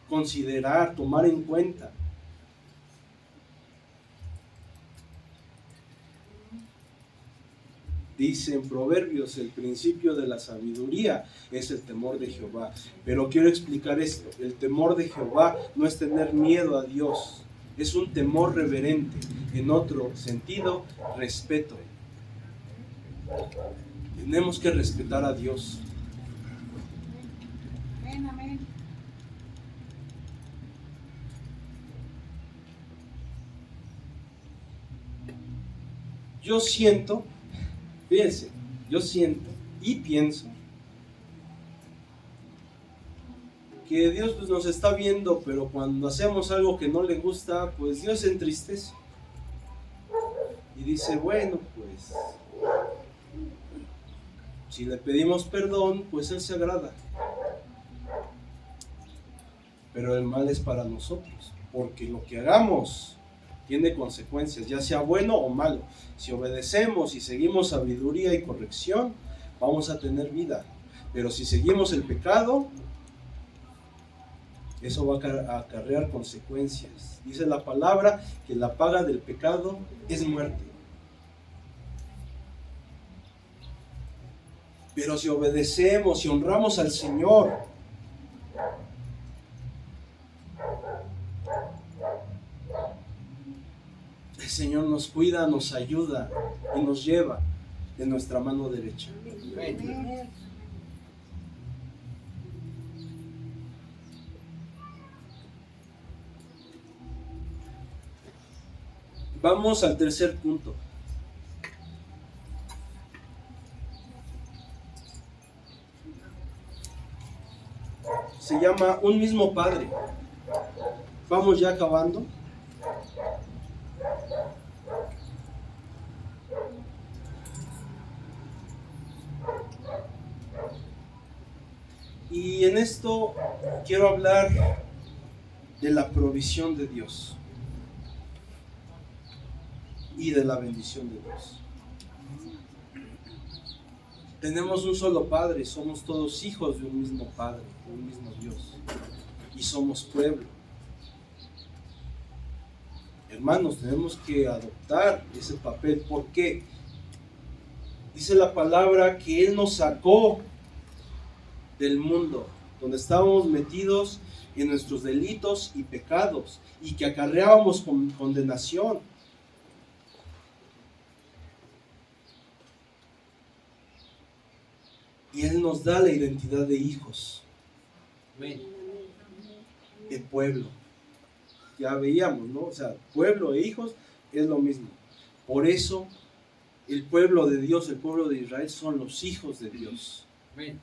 Speaker 1: considerar, tomar en cuenta. Dice en Proverbios, el principio de la sabiduría es el temor de Jehová. Pero quiero explicar esto, el temor de Jehová no es tener miedo a Dios, es un temor reverente, en otro sentido, respeto. Tenemos que respetar a Dios.
Speaker 3: Amén, amén.
Speaker 1: Yo siento, fíjense, yo siento y pienso que Dios pues, nos está viendo, pero cuando hacemos algo que no le gusta, pues Dios se entristece. Y dice, bueno, pues, si le pedimos perdón, pues Él se agrada. Pero el mal es para nosotros, porque lo que hagamos tiene consecuencias, ya sea bueno o malo. Si obedecemos y seguimos sabiduría y corrección, vamos a tener vida. Pero si seguimos el pecado, eso va a acarrear consecuencias. Dice la palabra que la paga del pecado es muerte. Pero si obedecemos y honramos al Señor, el Señor nos cuida, nos ayuda y nos lleva de nuestra mano derecha.
Speaker 3: Amén.
Speaker 1: Vamos al tercer punto. Se llama un mismo Padre. Vamos ya acabando. Y en esto quiero hablar de la provisión de Dios y de la bendición de Dios. Tenemos un solo Padre, somos todos hijos de un mismo Padre, de un mismo Dios, y somos pueblo. Hermanos, tenemos que adoptar ese papel. ¿Por qué? Dice la palabra que Él nos sacó del mundo, donde estábamos metidos en nuestros delitos y pecados, y que acarreábamos condenación. Y Él nos da la identidad de hijos, de pueblo. Ya veíamos, ¿no? O sea, pueblo e hijos es lo mismo. Por eso, el pueblo de Dios, el pueblo de Israel, son los hijos de Dios.
Speaker 2: Amén.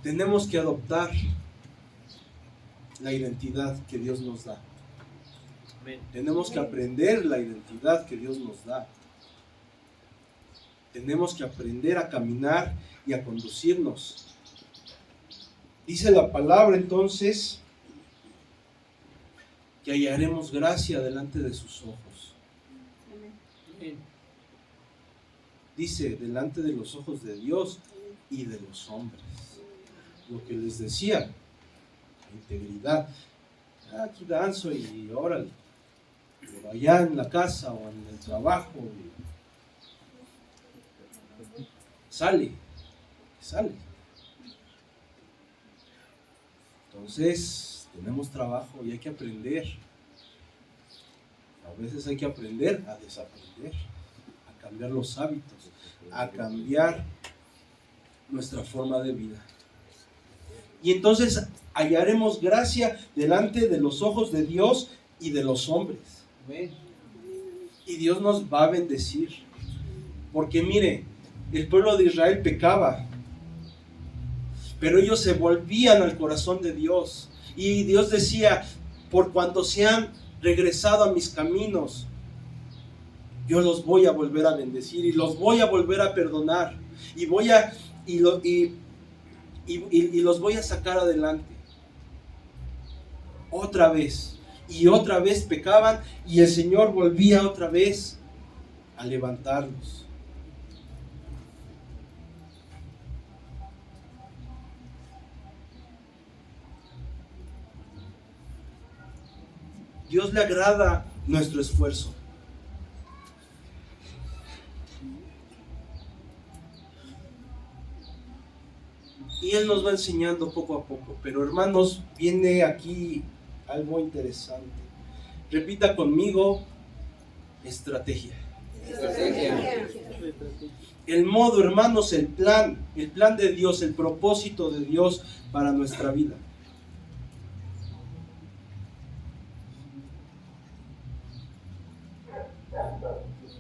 Speaker 1: Tenemos que adoptar la identidad que Dios nos da.
Speaker 2: Amén.
Speaker 1: Tenemos que aprender la identidad que Dios nos da. Tenemos que aprender a caminar y a conducirnos. Dice la palabra entonces que hallaremos gracia delante de sus ojos.
Speaker 2: Amén.
Speaker 1: Dice, delante de los ojos de Dios y de los hombres. Lo que les decía, integridad. Aquí danzo y órale. Pero allá en la casa o en el trabajo, sale. Entonces, tenemos trabajo y hay que aprender. A veces hay que aprender a desaprender, a cambiar los hábitos, a cambiar nuestra forma de vida. Y entonces hallaremos gracia delante de los ojos de Dios y de los hombres. Y Dios nos va a bendecir. Porque mire, el pueblo de Israel pecaba, pero ellos se volvían al corazón de Dios. Y Dios decía, por cuanto se han regresado a mis caminos, yo los voy a volver a bendecir y los voy a volver a perdonar. Y los voy a sacar adelante. Otra vez. Y otra vez pecaban y el Señor volvía otra vez a levantarlos. Dios le agrada nuestro esfuerzo. Y Él nos va enseñando poco a poco. Pero hermanos, viene aquí algo interesante. Repita conmigo, estrategia. El modo, hermanos, el plan de Dios, el propósito de Dios para nuestra vida.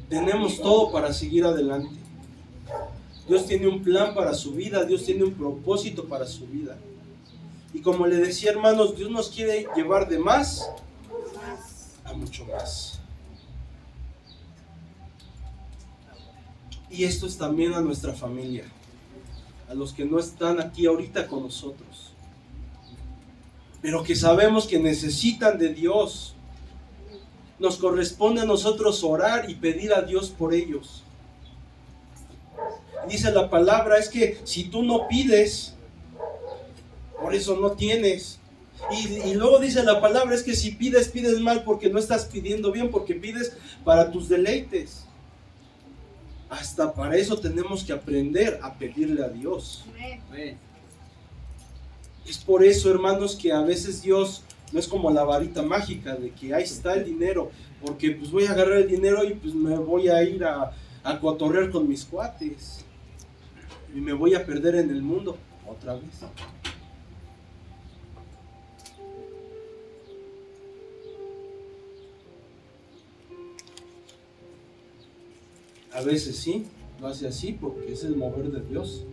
Speaker 1: Tenemos todo para seguir adelante. Dios tiene un plan para su vida, Dios tiene un propósito para su vida. Y como le decía, hermanos, Dios nos quiere llevar de más a mucho más. Y esto es también a nuestra familia, a los que no están aquí ahorita con nosotros, pero que sabemos que necesitan de Dios. Nos corresponde a nosotros orar y pedir a Dios por ellos. Dice la palabra, es que si tú no pides, por eso no tienes. Y luego dice la palabra, es que si pides, pides mal porque no estás pidiendo bien, porque pides para tus deleites. Hasta para eso tenemos que aprender a pedirle a Dios.
Speaker 2: Amén.
Speaker 1: Es por eso, hermanos, que a veces Dios no es como la varita mágica de que ahí está el dinero, porque pues voy a agarrar el dinero y pues me voy a ir a cotorrear con mis cuates y me voy a perder en el mundo otra vez. A veces sí, lo hace así porque es el mover de Dios.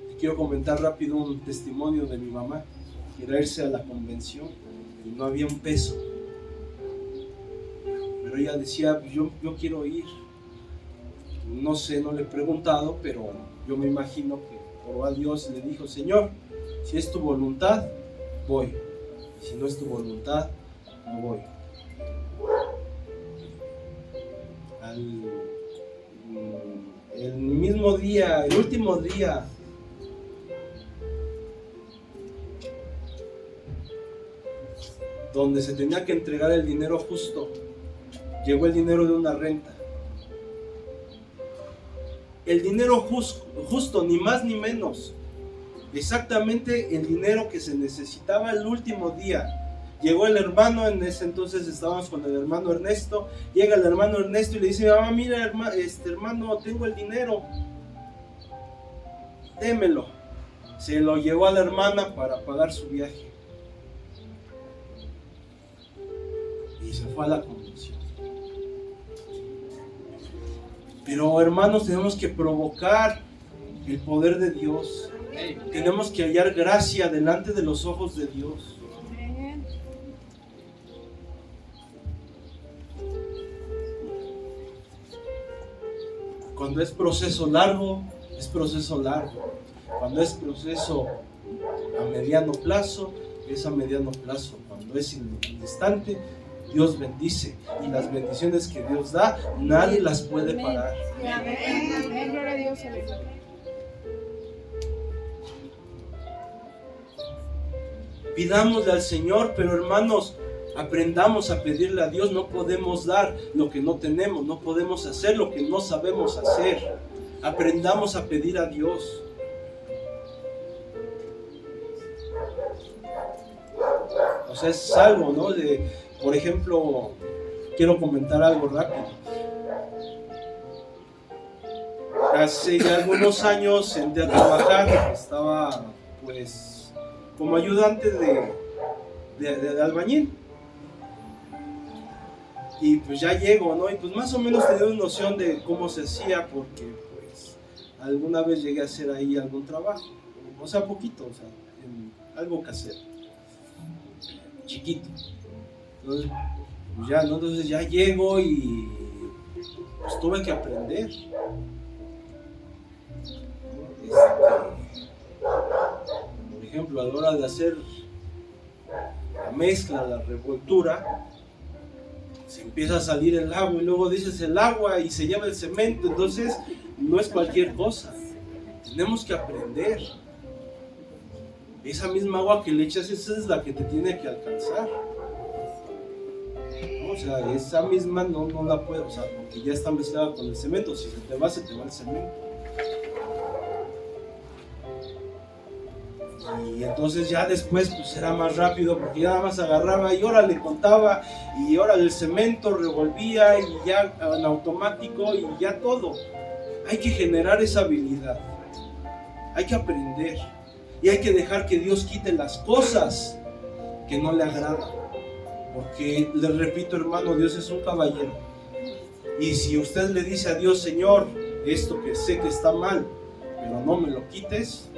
Speaker 1: Te quiero comentar rápido un testimonio de mi mamá. Quería irse a la convención y no había un peso. Pero ella decía, yo quiero ir. No sé, no le he preguntado, pero yo me imagino que oró a Dios y le dijo, Señor, si es tu voluntad, voy. Y si no es tu voluntad, no voy. El mismo día, el último día, donde se tenía que entregar el dinero justo, llegó el dinero de una renta. El dinero justo, ni más ni menos. Exactamente el dinero que se necesitaba el último día. Llegó el hermano, en ese entonces estábamos con el hermano Ernesto. Llega el hermano Ernesto y le dice, mamá, mira hermano, tengo el dinero. Démelo. Se lo llevó a la hermana para pagar su viaje. Y se fue a la convención. Pero hermanos, tenemos que provocar el poder de Dios. Tenemos que hallar gracia delante de los ojos de Dios. Cuando es proceso largo, es proceso largo. Cuando es proceso a mediano plazo, es a mediano plazo. Cuando es instante, Dios bendice. Y las bendiciones que Dios da, nadie las puede parar.
Speaker 3: Amén. Gloria a Dios.
Speaker 1: Pidámosle al Señor, pero hermanos, aprendamos a pedirle a Dios. No podemos dar lo que no tenemos, no podemos hacer lo que no sabemos hacer. Aprendamos a pedir a Dios. O sea, es algo, ¿no? Por ejemplo, quiero comentar algo rápido. Hace ya algunos años entré a trabajar, estaba pues como ayudante de albañil. Y pues ya llego, ¿no? Y pues más o menos tenía una noción de cómo se hacía, porque pues alguna vez llegué a hacer ahí algún trabajo. O sea, poquito, o sea, algo casero, chiquito. Entonces, pues ya, ¿no? Entonces ya llego y pues tuve que aprender. Por ejemplo, a la hora de hacer la mezcla, la revoltura, se empieza a salir el agua y luego dices el agua y se lleva el cemento. Entonces no es cualquier cosa, tenemos que aprender. Esa misma agua que le echas, esa es la que te tiene que alcanzar, ¿no? O sea, esa misma no la puedes, o sea, porque ya está mezclada con el cemento. Si se te va el cemento. Y entonces ya después pues era más rápido, porque ya nada más agarraba y órale contaba, y órale el cemento, revolvía y ya en automático y ya todo. Hay que generar esa habilidad, hay que aprender y hay que dejar que Dios quite las cosas que no le agradan, porque le repito, hermano, Dios es un caballero, y si usted le dice a Dios: Señor, esto que sé que está mal, pero no me lo quites,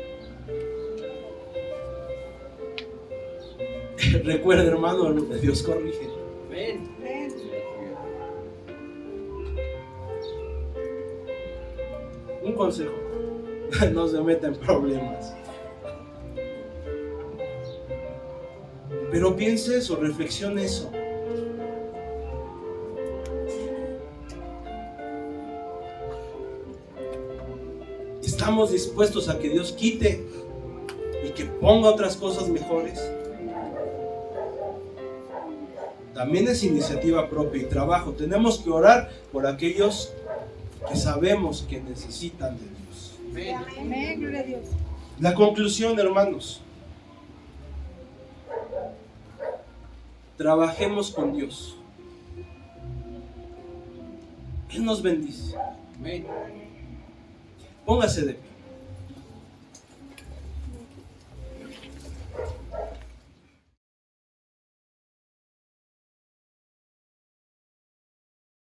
Speaker 1: recuerda, hermano, Dios corrige.
Speaker 2: Amén.
Speaker 1: Un consejo: no se meta en problemas. Pero piense eso, reflexione eso. ¿Estamos dispuestos a que Dios quite y que ponga otras cosas mejores? También es iniciativa propia y trabajo. Tenemos que orar por aquellos que sabemos que necesitan de Dios.
Speaker 3: Amén, gloria a Dios.
Speaker 1: La conclusión, hermanos: trabajemos con Dios. Él nos bendice.
Speaker 2: Amén.
Speaker 1: Póngase de pie.